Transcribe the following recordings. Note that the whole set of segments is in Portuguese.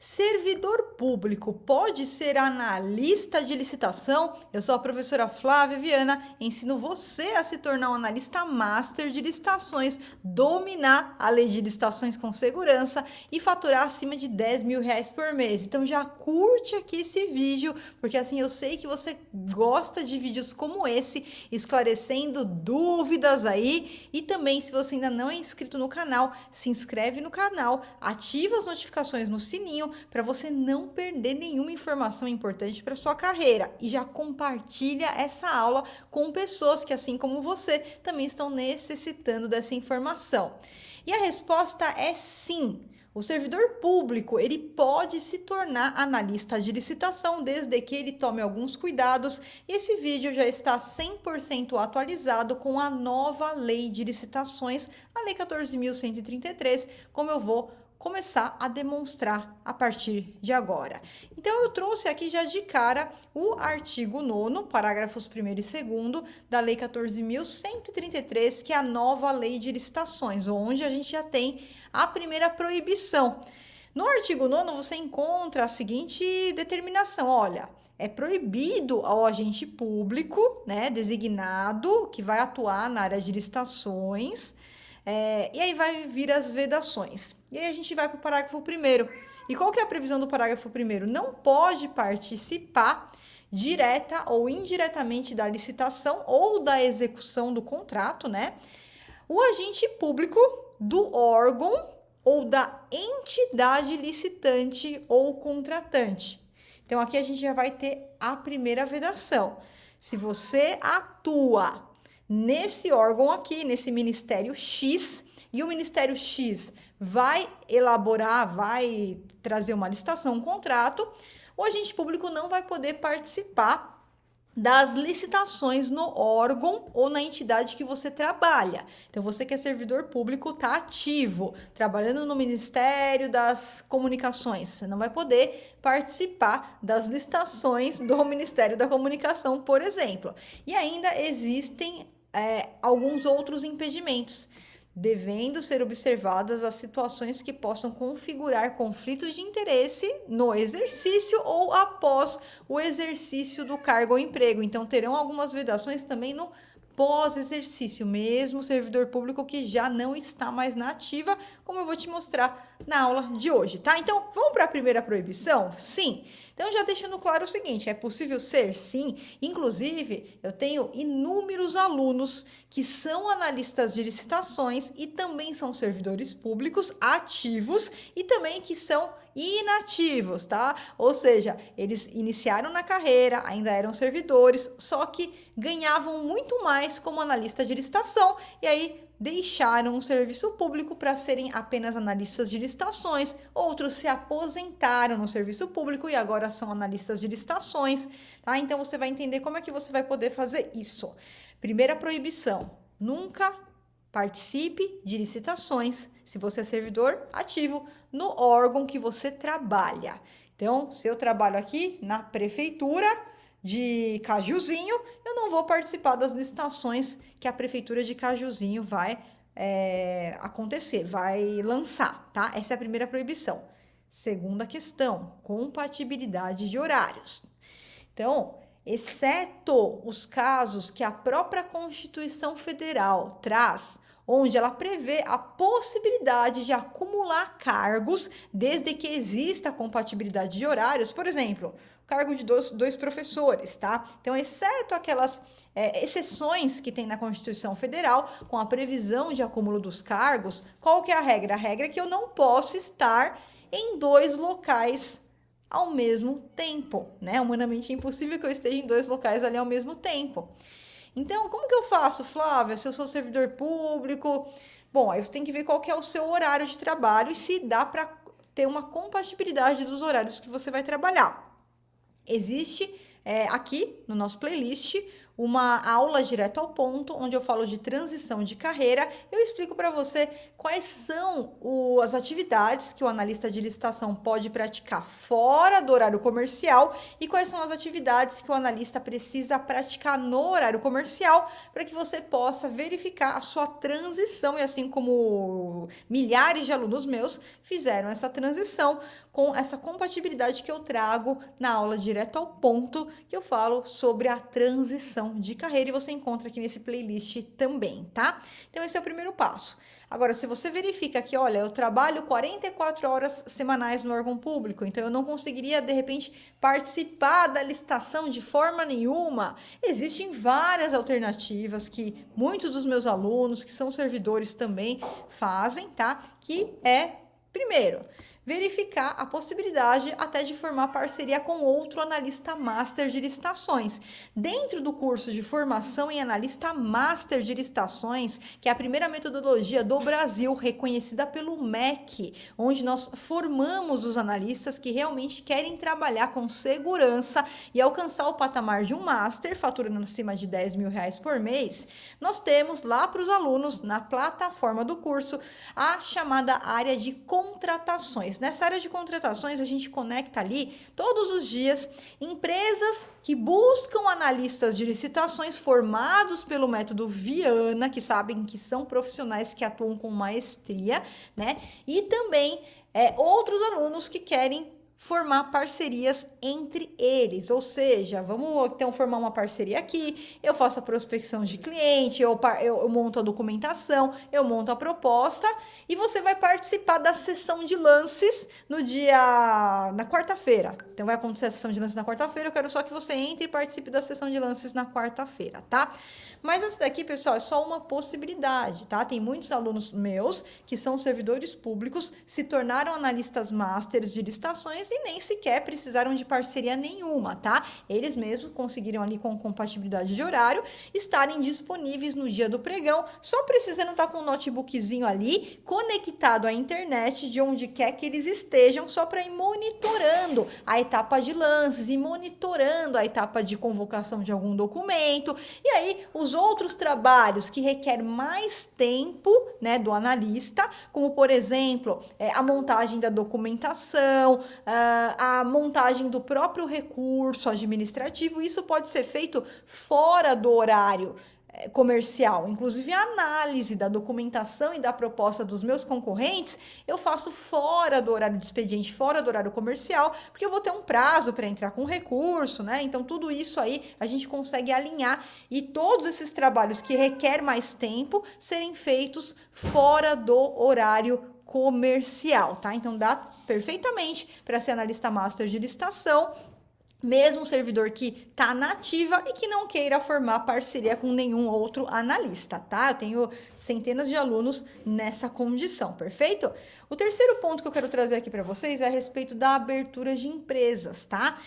Servidor público pode ser analista de licitação? Eu sou a professora Flávia Viana, ensino você a se tornar um analista master de licitações, dominar a lei de licitações com segurança e faturar acima de R$ 10.000 por mês. Então já curte aqui esse vídeo, porque assim eu sei que você gosta de vídeos como esse, esclarecendo dúvidas aí. E também, se você ainda não é inscrito no canal, se inscreve no canal, ativa as notificações no sininho para você não perder nenhuma informação importante para sua carreira, e já compartilha essa aula com pessoas que, assim como você, também estão necessitando dessa informação. E a resposta é sim. O servidor público, ele pode se tornar analista de licitação desde que ele tome alguns cuidados. E esse vídeo já está 100% atualizado com a nova lei de licitações, a Lei 14.133, como eu vou começar a demonstrar a partir de agora. Então, eu trouxe aqui já de cara o artigo 9º, parágrafos 1º e 2º da Lei 14.133, que é a nova lei de licitações, onde a gente já tem a primeira proibição. No artigo 9º, você encontra a seguinte determinação: olha, é proibido ao agente público, né, designado, que vai atuar na área de licitações. E aí vai vir as vedações. E aí a gente vai para o parágrafo 1º. E qual que é a previsão do parágrafo 1º? Não pode participar direta ou indiretamente da licitação ou da execução do contrato, né? O agente público do órgão ou da entidade licitante ou contratante. Então, aqui a gente já vai ter a primeira vedação. Se você atua nesse órgão aqui, nesse Ministério X, e o Ministério X vai elaborar, vai trazer uma licitação, um contrato, o agente público não vai poder participar das licitações no órgão ou na entidade que você trabalha. Então, você que é servidor público está ativo, trabalhando no Ministério das Comunicações. Você não vai poder participar das licitações do Ministério da Comunicação, por exemplo. E ainda existem alguns outros impedimentos, devendo ser observadas as situações que possam configurar conflitos de interesse no exercício ou após o exercício do cargo ou emprego. Então, terão algumas vedações também no pós-exercício, mesmo servidor público que já não está mais na ativa, como eu vou te mostrar na aula de hoje, tá? Então, vamos para a primeira proibição? Sim. Então, já deixando claro o seguinte, é possível ser? Sim. Inclusive, eu tenho inúmeros alunos que são analistas de licitações e também são servidores públicos ativos e também que são inativos, tá? Ou seja, eles iniciaram na carreira, ainda eram servidores, só que ganhavam muito mais como analista de licitação e aí deixaram o serviço público para serem apenas analistas de licitações. Outros se aposentaram no serviço público e agora são analistas de licitações, tá? Então você vai entender como é que você vai poder fazer isso. Primeira proibição: nunca participe de licitações, se você é servidor ativo, no órgão que você trabalha. Então, se eu trabalho aqui na prefeitura de Cajuzinho, eu não vou participar das licitações que a prefeitura de Cajuzinho vai acontecer, vai lançar, tá? Essa é a primeira proibição. Segunda questão: compatibilidade de horários. Então, exceto os casos que a própria Constituição Federal traz, onde ela prevê a possibilidade de acumular cargos desde que exista a compatibilidade de horários, por exemplo, o cargo de dois professores, tá? Então, exceto aquelas exceções que tem na Constituição Federal, com a previsão de acúmulo dos cargos, qual que é a regra? A regra é que eu não posso estar em dois locais ao mesmo tempo, né? Humanamente é impossível que eu esteja em dois locais ali ao mesmo tempo. Então, como que eu faço, Flávia, se eu sou servidor público? Bom, aí você tem que ver qual que é o seu horário de trabalho e se dá para ter uma compatibilidade dos horários que você vai trabalhar. Existe aqui no nosso playlist uma aula direto ao ponto, onde eu falo de transição de carreira. Eu explico para você quais são as atividades que o analista de licitação pode praticar fora do horário comercial e quais são as atividades que o analista precisa praticar no horário comercial para que você possa verificar a sua transição, e assim como milhares de alunos meus fizeram essa transição com essa compatibilidade que eu trago na aula direto ao ponto, que eu falo sobre a transição de carreira, e você encontra aqui nesse playlist também, tá? Então esse é o primeiro passo. Agora, se você verifica que, olha, eu trabalho 44 horas semanais no órgão público, então eu não conseguiria, de repente, participar da licitação de forma nenhuma, existem várias alternativas que muitos dos meus alunos, que são servidores também, fazem, tá? Que é, primeiro, verificar a possibilidade até de formar parceria com outro analista master de licitações. Dentro do curso de formação em analista master de licitações, que é a primeira metodologia do Brasil reconhecida pelo MEC, onde nós formamos os analistas que realmente querem trabalhar com segurança e alcançar o patamar de um master, faturando acima de R$ 10.000 por mês, nós temos lá para os alunos, na plataforma do curso, a chamada área de contratações. Nessa área de contratações, a gente conecta ali todos os dias empresas que buscam analistas de licitações formados pelo método Viana, que sabem que são profissionais que atuam com maestria, né? E também outros alunos que querem formar parcerias entre eles, ou seja, vamos então formar uma parceria aqui, eu faço a prospecção de cliente, eu monto a documentação, eu monto a proposta e você vai participar da sessão de lances na quarta-feira. Então vai acontecer a sessão de lances na quarta-feira, eu quero só que você entre e participe da sessão de lances na quarta-feira, tá? Mas essa daqui, pessoal, é só uma possibilidade, tá? Tem muitos alunos meus que são servidores públicos, se tornaram analistas masters de licitações e nem sequer precisaram de parceria nenhuma, tá? Eles mesmos conseguiram ali com compatibilidade de horário estarem disponíveis no dia do pregão, só precisando estar com um notebookzinho ali conectado à internet de onde quer que eles estejam, só para ir monitorando a etapa de lances e monitorando a etapa de convocação de algum documento. E aí, os outros trabalhos que requerem mais tempo, né, do analista, como, por exemplo, a montagem da documentação, a montagem do próprio recurso administrativo, isso pode ser feito fora do horário comercial. Inclusive a análise da documentação e da proposta dos meus concorrentes eu faço fora do horário de expediente, fora do horário comercial, porque eu vou ter um prazo para entrar com recurso, né? Então tudo isso aí a gente consegue alinhar e todos esses trabalhos que requerem mais tempo serem feitos fora do horário comercial, tá? Então dá perfeitamente para ser analista master de licitação, mesmo servidor que está na ativa e que não queira formar parceria com nenhum outro analista, tá? Eu tenho centenas de alunos nessa condição, perfeito? O terceiro ponto que eu quero trazer aqui para vocês é a respeito da abertura de empresas, tá?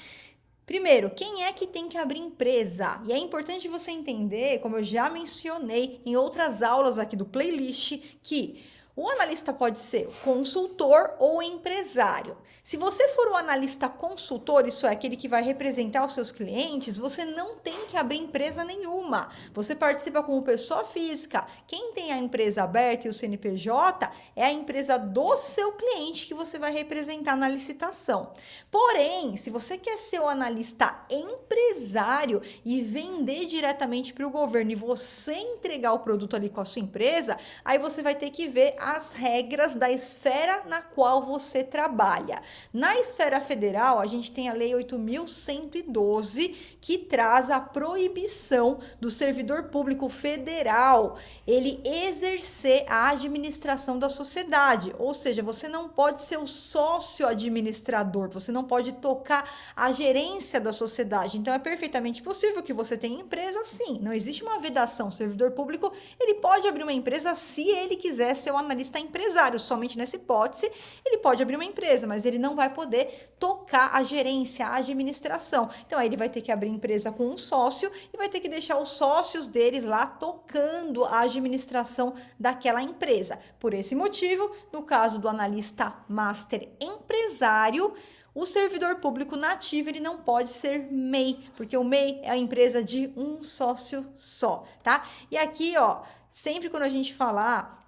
Primeiro, quem é que tem que abrir empresa? E é importante você entender, como eu já mencionei em outras aulas aqui do playlist, que o analista pode ser consultor ou empresário. Se você for um analista consultor, isso é aquele que vai representar os seus clientes, você não tem que abrir empresa nenhuma. Você participa como pessoa física. Quem tem a empresa aberta e o CNPJ é a empresa do seu cliente que você vai representar na licitação. Porém, se você quer ser o analista empresário e vender diretamente para o governo e você entregar o produto ali com a sua empresa, aí você vai ter que ver as regras da esfera na qual você trabalha. Na esfera federal, a gente tem a Lei 8.112, que traz a proibição do servidor público federal ele exercer a administração da sociedade, ou seja, você não pode ser o sócio administrador, você não pode tocar a gerência da sociedade. Então é perfeitamente possível que você tenha empresa, sim, não existe uma vedação. O servidor público ele pode abrir uma empresa se ele quiser ser o analista empresário, somente nessa hipótese ele pode abrir uma empresa, mas ele não vai poder tocar a gerência, a administração. Então aí ele vai ter que abrir empresa com um sócio e vai ter que deixar os sócios dele lá tocando a administração daquela empresa. Por esse motivo, no caso do analista master empresário, O servidor público nativo, ele não pode ser MEI, porque o MEI é a empresa de um sócio só, tá? E aqui, ó, sempre quando a gente falar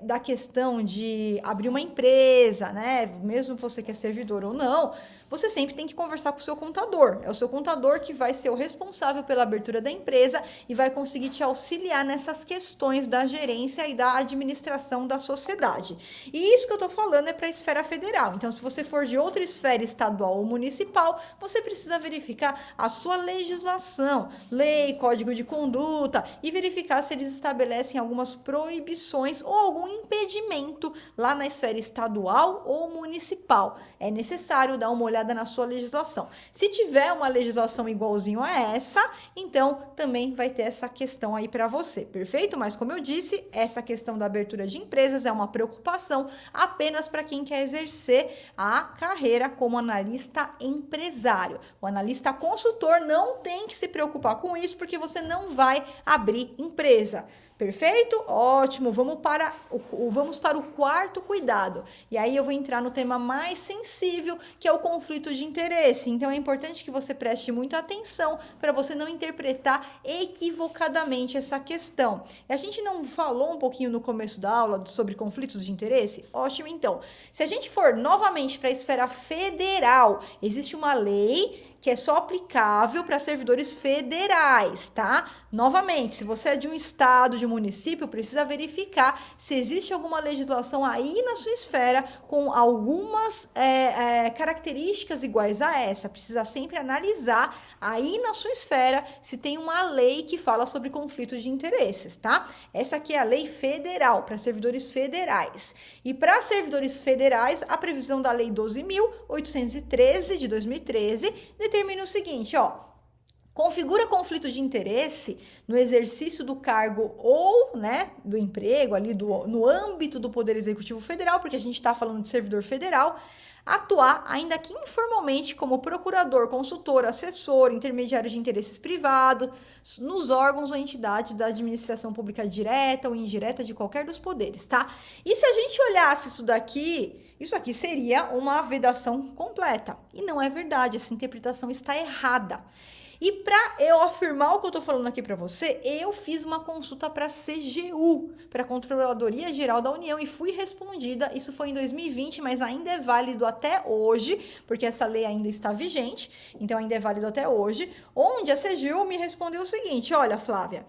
da questão de abrir uma empresa, né? Mesmo você que é servidor ou não, você sempre tem que conversar com o seu contador. É o seu contador que vai ser o responsável pela abertura da empresa e vai conseguir te auxiliar nessas questões da gerência e da administração da sociedade. E isso que eu tô falando é para a esfera federal. Então, se você for de outra esfera estadual ou municipal, você precisa verificar a sua legislação, lei, código de conduta e verificar se eles estabelecem algumas proibições ou algum impedimento lá na esfera estadual ou municipal. É necessário dar uma olhada na sua legislação. Se tiver uma legislação igualzinho a essa, então também vai ter essa questão aí para você, perfeito? Mas como eu disse, essa questão da abertura de empresas é uma preocupação apenas para quem quer exercer a carreira como analista empresário. O analista consultor não tem que se preocupar com isso, porque você não vai abrir empresa. Perfeito? Ótimo. Vamos para o quarto cuidado. E aí eu vou entrar no tema mais sensível, que é o conflito de interesse. Então é importante que você preste muita atenção para você não interpretar equivocadamente essa questão. A gente não falou um pouquinho no começo da aula sobre conflitos de interesse? Ótimo, então. Se a gente for novamente para a esfera federal, existe uma lei que é só aplicável para servidores federais, tá? Novamente, se você é de um estado, de um município, precisa verificar se existe alguma legislação aí na sua esfera com algumas características iguais a essa. Precisa sempre analisar aí na sua esfera se tem uma lei que fala sobre conflitos de interesses, tá? Essa aqui é a lei federal, para servidores federais. E para servidores federais, a previsão da lei 12.813 de 2013 determina o seguinte, ó. Configura conflito de interesse no exercício do cargo ou, né, do emprego ali no âmbito do Poder Executivo Federal, porque a gente está falando de servidor federal, atuar, ainda que informalmente, como procurador, consultor, assessor, intermediário de interesses privados, nos órgãos ou entidades da administração pública direta ou indireta de qualquer dos poderes, tá? E se a gente olhasse isso aqui seria uma vedação completa. E não é verdade, essa interpretação está errada. E para eu afirmar o que eu estou falando aqui para você, eu fiz uma consulta para a CGU, para a Controladoria Geral da União, e fui respondida. Isso foi em 2020, mas ainda é válido até hoje, porque essa lei ainda está vigente, então ainda é válido até hoje, onde a CGU me respondeu o seguinte: olha, Flávia,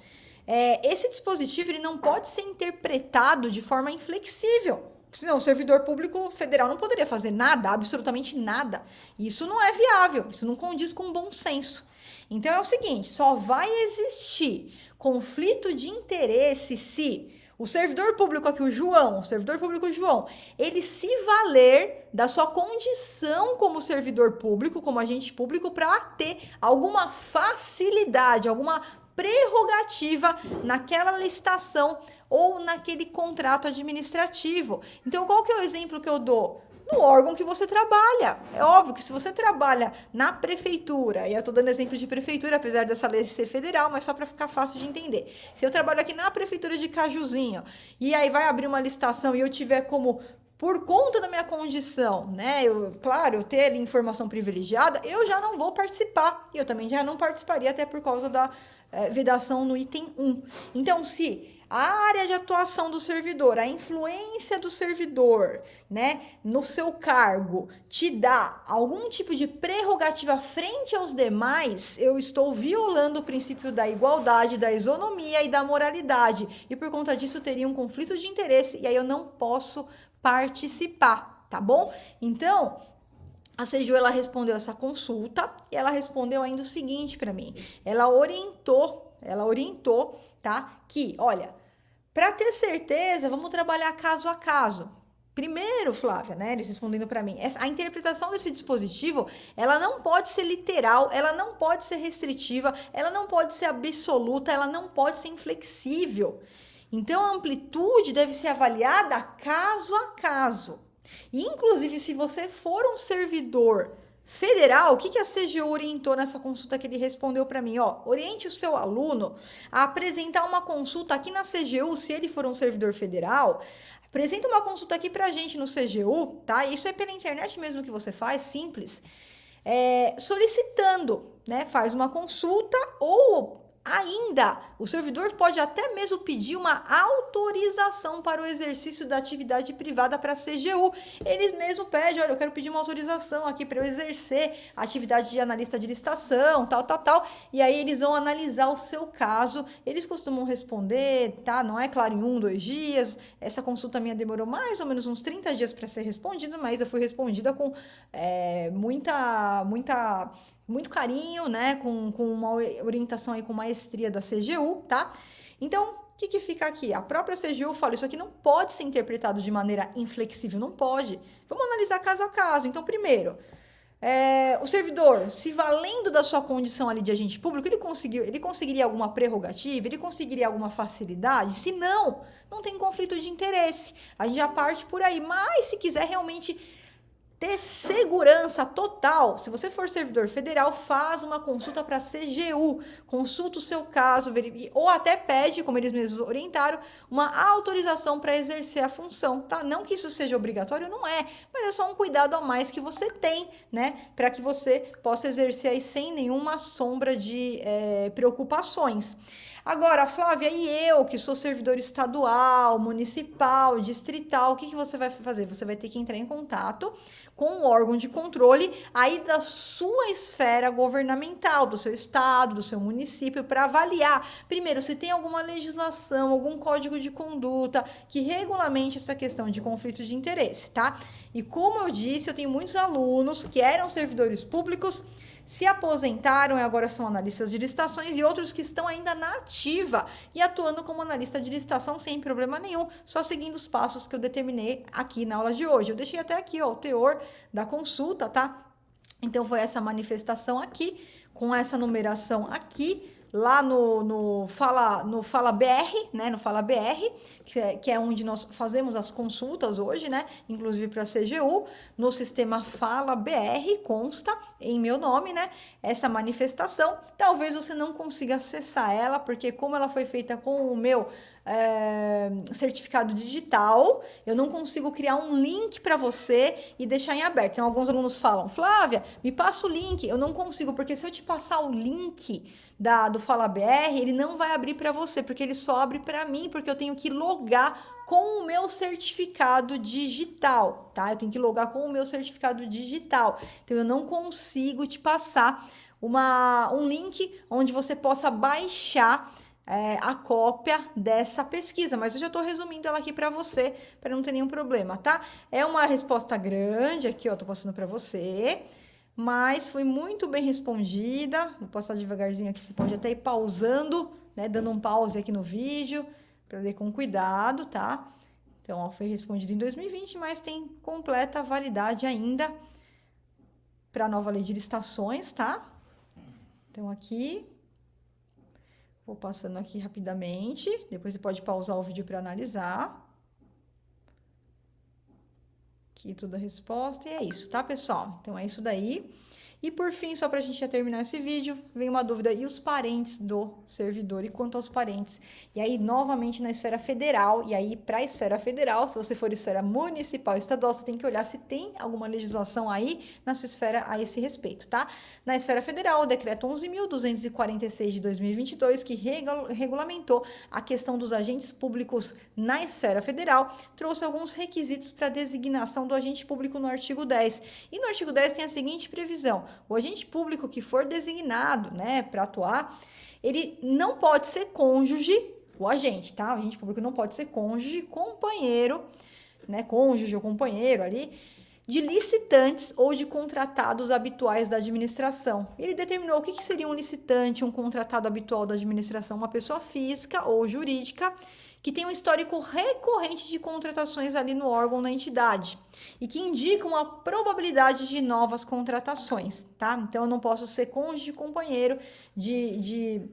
esse dispositivo ele não pode ser interpretado de forma inflexível. Senão, o servidor público federal não poderia fazer nada, absolutamente nada. Isso não é viável, isso não condiz com o bom senso. Então, é o seguinte, só vai existir conflito de interesse se o servidor público aqui, o servidor público João, ele se valer da sua condição como servidor público, como agente público, para ter alguma facilidade, alguma prerrogativa naquela licitação ou naquele contrato administrativo. Então, qual que é o exemplo que eu dou? No órgão que você trabalha. É óbvio que se você trabalha na prefeitura, e eu estou dando exemplo de prefeitura, apesar dessa lei ser federal, mas só para ficar fácil de entender. Se eu trabalho aqui na prefeitura de Cajuzinho, e aí vai abrir uma licitação e eu tiver como, por conta da minha condição, né, eu ter ali informação privilegiada, eu já não vou participar. E eu também já não participaria, até por causa da vedação no item 1. Então, se a área de atuação do servidor, a influência do servidor, né, no seu cargo, te dá algum tipo de prerrogativa frente aos demais, eu estou violando o princípio da igualdade, da isonomia e da moralidade. E por conta disso, teria um conflito de interesse e aí eu não posso participar, tá bom? Então, a CGU, ela respondeu essa consulta e ela respondeu ainda o seguinte para mim. Ela orientou, tá? Que, olha, para ter certeza, vamos trabalhar caso a caso. Primeiro, Flávia, né, eles respondendo para mim, a interpretação desse dispositivo, ela não pode ser literal, ela não pode ser restritiva, ela não pode ser absoluta, ela não pode ser inflexível. Então, a amplitude deve ser avaliada caso a caso. E, inclusive, se você for um servidor federal, o que que a CGU orientou nessa consulta que ele respondeu para mim? Ó, oriente o seu aluno a apresentar uma consulta aqui na CGU, se ele for um servidor federal, apresenta uma consulta aqui pra gente no CGU, tá? Isso é pela internet mesmo que você faz, simples. Solicitando, né? Faz uma consulta ou ainda, o servidor pode até mesmo pedir uma autorização para o exercício da atividade privada para a CGU. Eles mesmo pedem, olha, eu quero pedir uma autorização aqui para eu exercer a atividade de analista de licitação, tal. E aí eles vão analisar o seu caso. Eles costumam responder, tá? Não é claro em 1, 2 dias. Essa consulta minha demorou mais ou menos uns 30 dias para ser respondida, mas eu fui respondida com muito carinho, né? Com uma orientação aí com maestria da CGU, tá? Então, o que fica aqui? A própria CGU fala, isso aqui não pode ser interpretado de maneira inflexível, não pode. Vamos analisar caso a caso. Então, primeiro, o servidor, se valendo da sua condição ali de agente público, ele conseguiria alguma prerrogativa, ele conseguiria alguma facilidade? Se não, não tem conflito de interesse. A gente já parte por aí. Mas se quiser realmente ter segurança total, se você for servidor federal, faz uma consulta para a CGU, consulta o seu caso, ou até pede, como eles mesmos orientaram, uma autorização para exercer a função, tá? Não que isso seja obrigatório, não é, mas é só um cuidado a mais que você tem, né? Para que você possa exercer aí sem nenhuma sombra de preocupações. Agora, Flávia, e eu, que sou servidor estadual, municipal, distrital, o que você vai fazer? Você vai ter que entrar em contato com o órgão de controle aí da sua esfera governamental, do seu estado, do seu município, para avaliar, primeiro, se tem alguma legislação, algum código de conduta que regulamente essa questão de conflito de interesse, tá? E como eu disse, eu tenho muitos alunos que eram servidores públicos, se aposentaram e agora são analistas de licitações, e outros que estão ainda na ativa e atuando como analista de licitação sem problema nenhum, só seguindo os passos que eu determinei aqui na aula de hoje. Eu deixei até aqui, ó, o teor da consulta, tá? Então, foi essa manifestação aqui, com essa numeração aqui, lá no Fala BR, né? No Fala BR, que é onde nós fazemos as consultas hoje, né? Inclusive para a CGU, no sistema Fala BR, consta em meu nome, né? Essa manifestação. Talvez você não consiga acessar ela, porque como ela foi feita com o meu certificado digital, eu não consigo criar um link para você e deixar em aberto. Então, alguns alunos falam, Flávia, me passa o link. Eu não consigo, porque se eu te passar o link do Fala BR, ele não vai abrir para você, porque ele só abre para mim, porque eu tenho que logar com o meu certificado digital, tá? Eu tenho que logar com o meu certificado digital. Então, eu não consigo te passar um link onde você possa baixar a cópia dessa pesquisa, mas eu já estou resumindo ela aqui para você, para não ter nenhum problema, tá? É uma resposta grande aqui, ó, tô passando para você, mas foi muito bem respondida. Vou passar devagarzinho aqui, você pode até ir pausando, né, dando um pause aqui no vídeo, para ler com cuidado, tá? Então, ó, foi respondido em 2020, mas tem completa validade ainda para a nova lei de licitações, tá? Então, aqui vou passando aqui rapidamente, depois você pode pausar o vídeo para analisar. Aqui toda a resposta, e é isso, tá, pessoal? Então, é isso daí. E por fim, só para a gente já terminar esse vídeo, vem uma dúvida, e os parentes do servidor? E quanto aos parentes? E aí, novamente, na esfera federal, e aí, para a esfera federal, se você for esfera municipal, estadual, você tem que olhar se tem alguma legislação aí na sua esfera a esse respeito, tá? Na esfera federal, o decreto 11.246 de 2022, que regulamentou a questão dos agentes públicos na esfera federal, trouxe alguns requisitos para designação do agente público no artigo 10. E no artigo 10 tem a seguinte previsão: o agente público que for designado, né, para atuar, ele não pode ser cônjuge, o agente, tá? O agente público não pode ser cônjuge, companheiro, né, cônjuge ou companheiro ali, de licitantes ou de contratados habituais da administração. Ele determinou o que seria um licitante, um contratado habitual da administração, uma pessoa física ou jurídica que tem um histórico recorrente de contratações ali no órgão, na entidade, e que indicam a probabilidade de novas contratações, tá? Então, eu não posso ser cônjuge, companheiro de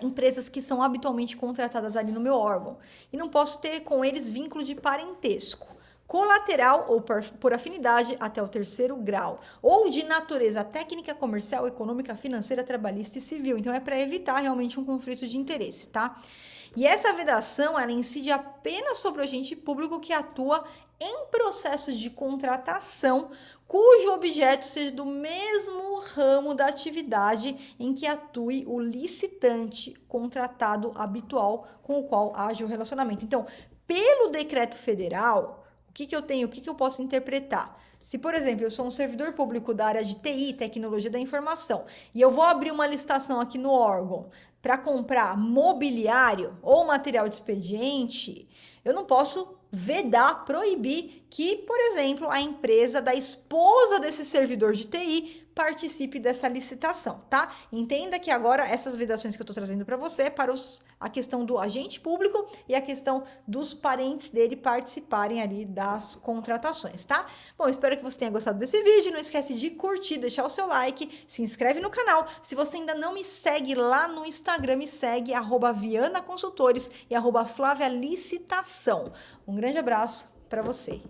empresas que são habitualmente contratadas ali no meu órgão. E não posso ter com eles vínculo de parentesco. colateral ou por afinidade até o terceiro grau, ou de natureza técnica, comercial, econômica, financeira, trabalhista e civil. Então, é para evitar realmente um conflito de interesse, tá? E essa vedação, ela incide apenas sobre o agente público que atua em processos de contratação, cujo objeto seja do mesmo ramo da atividade em que atue o licitante contratado habitual com o qual age o relacionamento. Então, pelo decreto federal, o que eu posso interpretar? Se, por exemplo, eu sou um servidor público da área de TI, tecnologia da informação, e eu vou abrir uma licitação aqui no órgão para comprar mobiliário ou material de expediente, eu não posso vedar, proibir que, por exemplo, a empresa da esposa desse servidor de TI participe dessa licitação, tá? Entenda que agora essas vedações que eu tô trazendo para você é para a questão do agente público e a questão dos parentes dele participarem ali das contratações, tá? Bom, espero que você tenha gostado desse vídeo. Não esquece de curtir, deixar o seu like, se inscreve no canal. Se você ainda não me segue lá no Instagram, me segue, @VianaConsultores e @FlaviaLicitação. Um grande abraço para você.